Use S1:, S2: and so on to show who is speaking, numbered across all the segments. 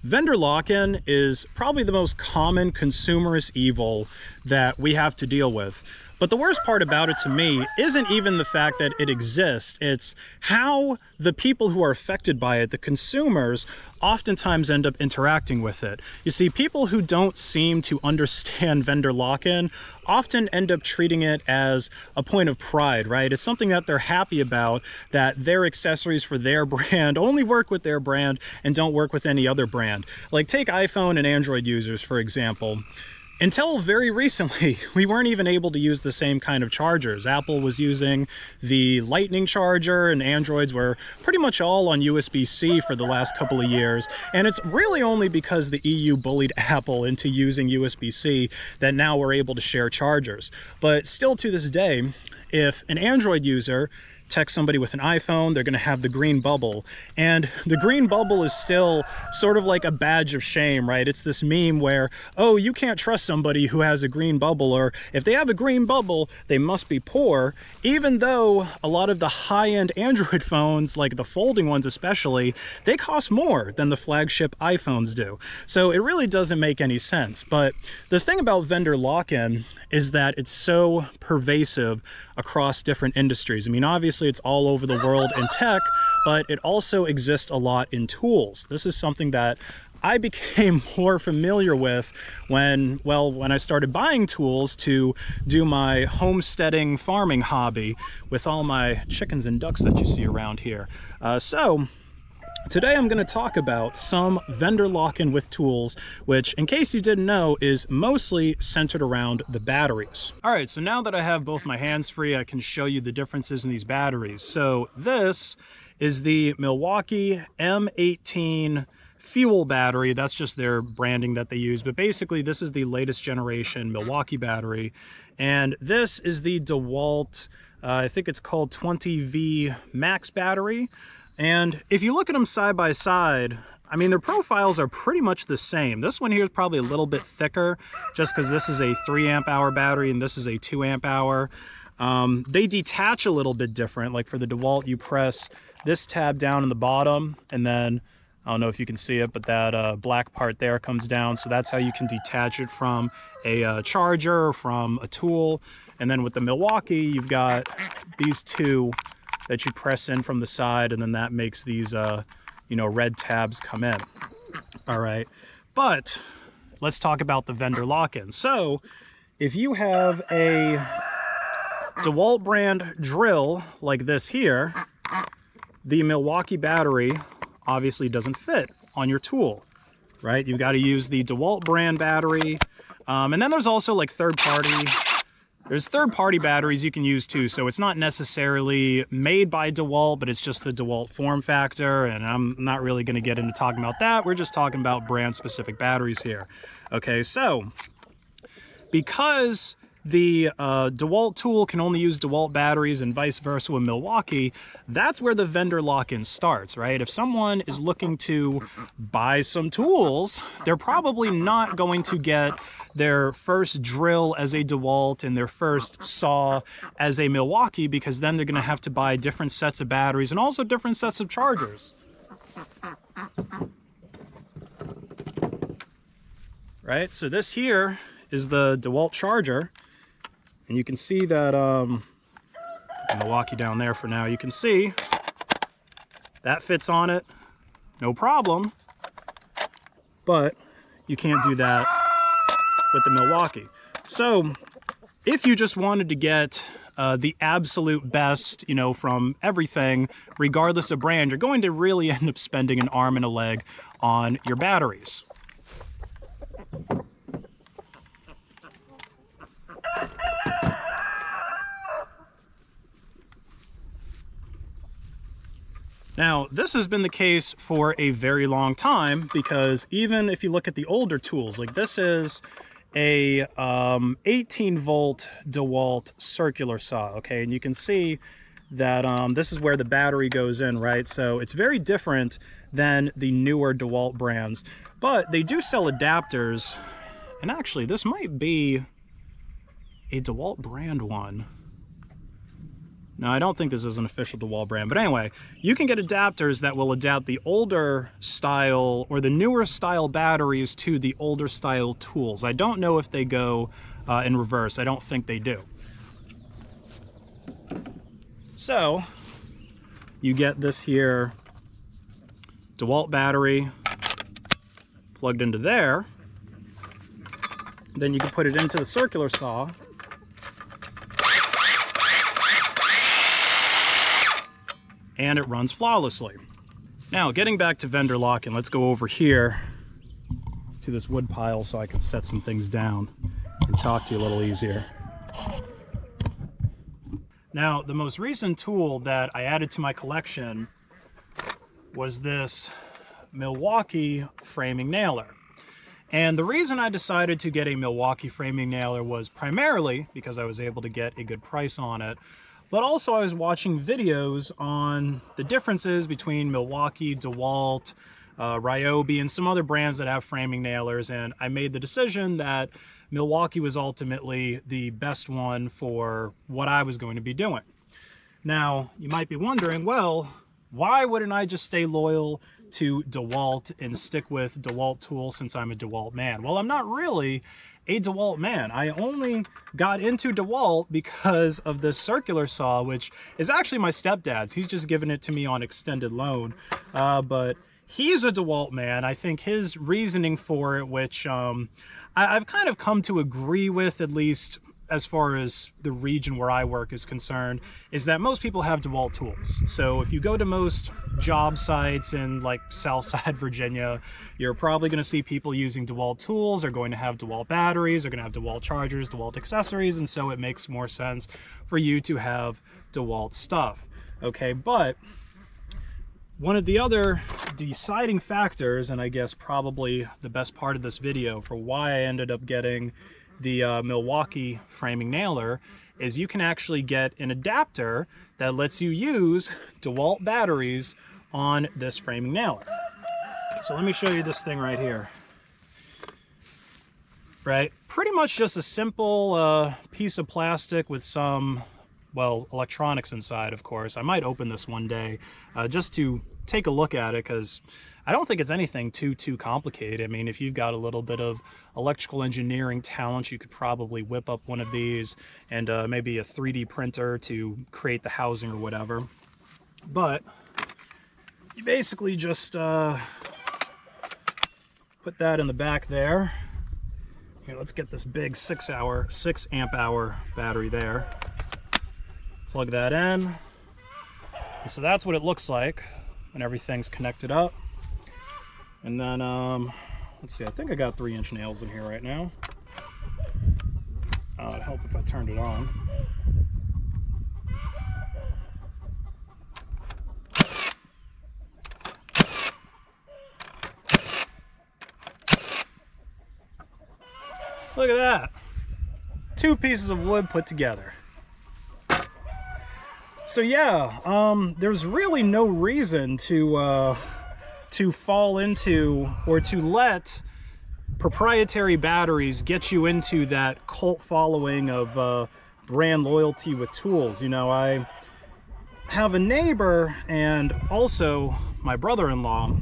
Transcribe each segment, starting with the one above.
S1: Vendor lock-in is probably the most common consumerist evil that we have to deal with. But the worst part about it to me isn't even the fact that it exists, it's how the people who are affected by it, the consumers, oftentimes end up interacting with it. You see, people who don't seem to understand vendor lock-in often end up treating it as a point of pride, right? It's something that they're happy about, that their accessories for their brand only work with their brand and don't work with any other brand. Like take iPhone and Android users, for example. Until very recently, we weren't even able to use the same kind of chargers. Apple was using the Lightning charger and Androids were pretty much all on USB-C for the last couple of years. And it's really only because the EU bullied Apple into using USB-C that now we're able to share chargers. But still to this day, if an Android user text somebody with an iPhone, they're going to have the green bubble. And the green bubble is still sort of like a badge of shame, right? It's this meme where, oh, you can't trust somebody who has a green bubble, or if they have a green bubble, they must be poor, even though a lot of the high-end Android phones, like the folding ones especially, they cost more than the flagship iPhones do. So it really doesn't make any sense. But the thing about vendor lock-in is that it's so pervasive across different industries. I mean, obviously it's all over the world in tech, but it also exists a lot in tools. This is something that I became more familiar with when I started buying tools to do my homesteading farming hobby with all my chickens and ducks that you see around here. Today I'm going to talk about some vendor lock-in with tools, which, in case you didn't know, is mostly centered around the batteries. All right, so now that I have both my hands free, I can show you the differences in these batteries. So this is the Milwaukee M18 fuel battery. That's just their branding that they use, but basically this is the latest generation Milwaukee battery. And this is the DeWalt, I think it's called 20V Max battery. And if you look at them side by side, I mean, their profiles are pretty much the same. This one here is probably a little bit thicker just because this is a 3 amp hour battery and this is a 2 amp hour. They detach a little bit different. Like for the DeWalt, you press this tab down in the bottom and then, I don't know if you can see it, but that black part there comes down. So that's how you can detach it from a charger or from a tool. And then with the Milwaukee, you've got these two that you press in from the side, and then that makes these, red tabs come in. All right, but let's talk about the vendor lock-in. So if you have a DeWalt brand drill like this here, the Milwaukee battery obviously doesn't fit on your tool, right? You've got to use the DeWalt brand battery. And then there's also like There's third-party batteries you can use too, so it's not necessarily made by DeWalt, but it's just the DeWalt form factor, and I'm not really going to get into talking about that. We're just talking about brand-specific batteries here. Okay, so because the DeWalt tool can only use DeWalt batteries and vice versa with Milwaukee, that's where the vendor lock-in starts, right? If someone is looking to buy some tools, they're probably not going to get their first drill as a DeWalt and their first saw as a Milwaukee, because then they're going to have to buy different sets of batteries and also different sets of chargers. Right, so this here is the DeWalt charger, and you can see that Milwaukee down there for now. You can see that fits on it, no problem, but you can't do that with the Milwaukee. So if you just wanted to get the absolute best, from everything, regardless of brand, you're going to really end up spending an arm and a leg on your batteries. Now, this has been the case for a very long time, because even if you look at the older tools, like this is a 18-volt DeWalt circular saw, okay? And you can see that this is where the battery goes in, right? So it's very different than the newer DeWalt brands, but they do sell adapters. And actually, this might be a DeWalt brand one. Now, I don't think this is an official DeWalt brand, but anyway, you can get adapters that will adapt the older style or the newer style batteries to the older style tools. I don't know if they go in reverse. I don't think they do. So, you get this here DeWalt battery plugged into there. Then you can put it into the circular saw. And it runs flawlessly. Now, getting back to vendor lock-in, let's go over here to this wood pile so I can set some things down and talk to you a little easier. Now, the most recent tool that I added to my collection was this Milwaukee framing nailer. And the reason I decided to get a Milwaukee framing nailer was primarily because I was able to get a good price on it. But also I was watching videos on the differences between Milwaukee, DeWalt, Ryobi, and some other brands that have framing nailers, and I made the decision that Milwaukee was ultimately the best one for what I was going to be doing. Now, you might be wondering, well, why wouldn't I just stay loyal to DeWalt and stick with DeWalt tools since I'm a DeWalt man? Well, I'm not really a DeWalt man. I only got into DeWalt because of this circular saw, which is actually my stepdad's. He's just given it to me on extended loan, but he's a DeWalt man. I think his reasoning for it, which I've kind of come to agree with, at least as far as the region where I work is concerned, is that most people have DeWalt tools. So if you go to most job sites in like Southside Virginia, you're probably gonna see people using DeWalt tools, are going to have DeWalt batteries, are gonna have DeWalt chargers, DeWalt accessories, and so it makes more sense for you to have DeWalt stuff. Okay, but one of the other deciding factors, and I guess probably the best part of this video for why I ended up getting the Milwaukee framing nailer, is you can actually get an adapter that lets you use DeWalt batteries on this framing nailer. So let me show you this thing right here. Right, pretty much just a simple piece of plastic with some, well, electronics inside, of course. I might open this one day just to take a look at it, because I don't think it's anything too complicated. I mean, if you've got a little bit of electrical engineering talent, you could probably whip up one of these and maybe a 3D printer to create the housing or whatever. But you basically just put that in the back there. Here, let's get this big 6 amp hour battery there. Plug that in. And so that's what it looks like when everything's connected up. And then, let's see, I think I got 3-inch nails in here right now. It'd help if I turned it on. Look at that. 2 pieces of wood put together. So yeah, there's really no reason to fall into or to let proprietary batteries get you into that cult following of brand loyalty with tools. You know, I have a neighbor and also my brother-in-law.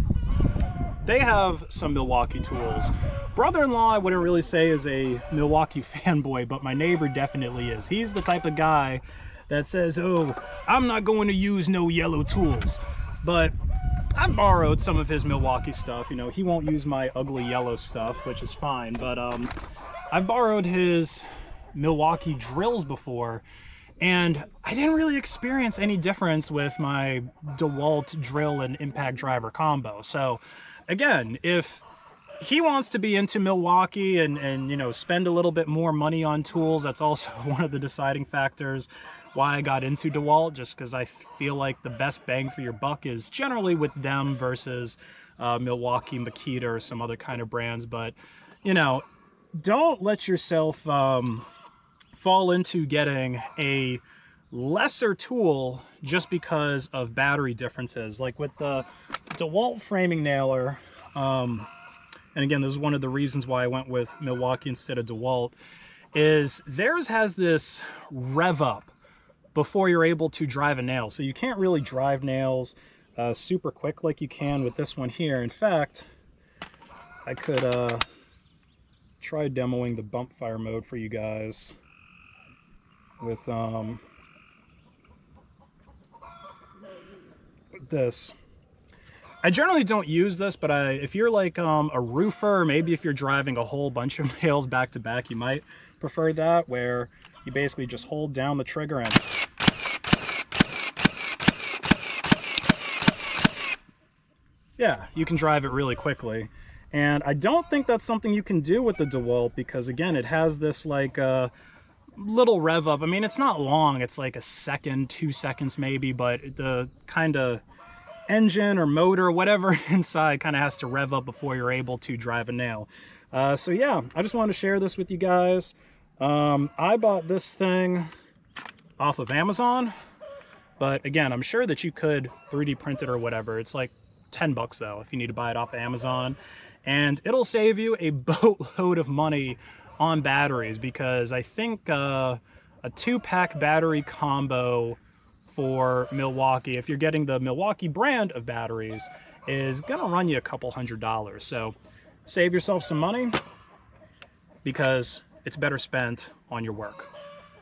S1: They have some Milwaukee tools. Brother-in-law, I wouldn't really say is a Milwaukee fanboy, but my neighbor definitely is. He's the type of guy that says, oh, I'm not going to use no yellow tools. But I've borrowed some of his Milwaukee stuff. You know, he won't use my ugly yellow stuff, which is fine. But I've borrowed his Milwaukee drills before, and I didn't really experience any difference with my DeWalt drill and impact driver combo. So again, if he wants to be into Milwaukee and you know, spend a little bit more money on tools, that's also one of the deciding factors why I got into DeWalt, just because I feel like the best bang for your buck is generally with them versus Milwaukee, Makita, or some other kind of brands. But, you know, don't let yourself fall into getting a lesser tool just because of battery differences. Like with the DeWalt framing nailer, and again, this is one of the reasons why I went with Milwaukee instead of DeWalt, is theirs has this rev up before you're able to drive a nail. So you can't really drive nails super quick like you can with this one here. In fact, I could try demoing the bump fire mode for you guys with this. I generally don't use this, but if you're like a roofer, or maybe if you're driving a whole bunch of nails back to back, you might prefer that, where you basically just hold down the trigger and yeah, you can drive it really quickly. And I don't think that's something you can do with the DeWalt, because again, it has this like little rev up. I mean, it's not long, it's like a second, 2 seconds maybe, but the kind of engine or motor, whatever inside, kind of has to rev up before you're able to drive a nail. So yeah, I just wanted to share this with you guys. I bought this thing off of Amazon, but again, I'm sure that you could 3D print it or whatever. It's like 10 bucks though if you need to buy it off of Amazon, and it'll save you a boatload of money on batteries, because I think a 2-pack battery combo for Milwaukee, if you're getting the Milwaukee brand of batteries, is gonna run you a couple $100. So save yourself some money, because it's better spent on your work.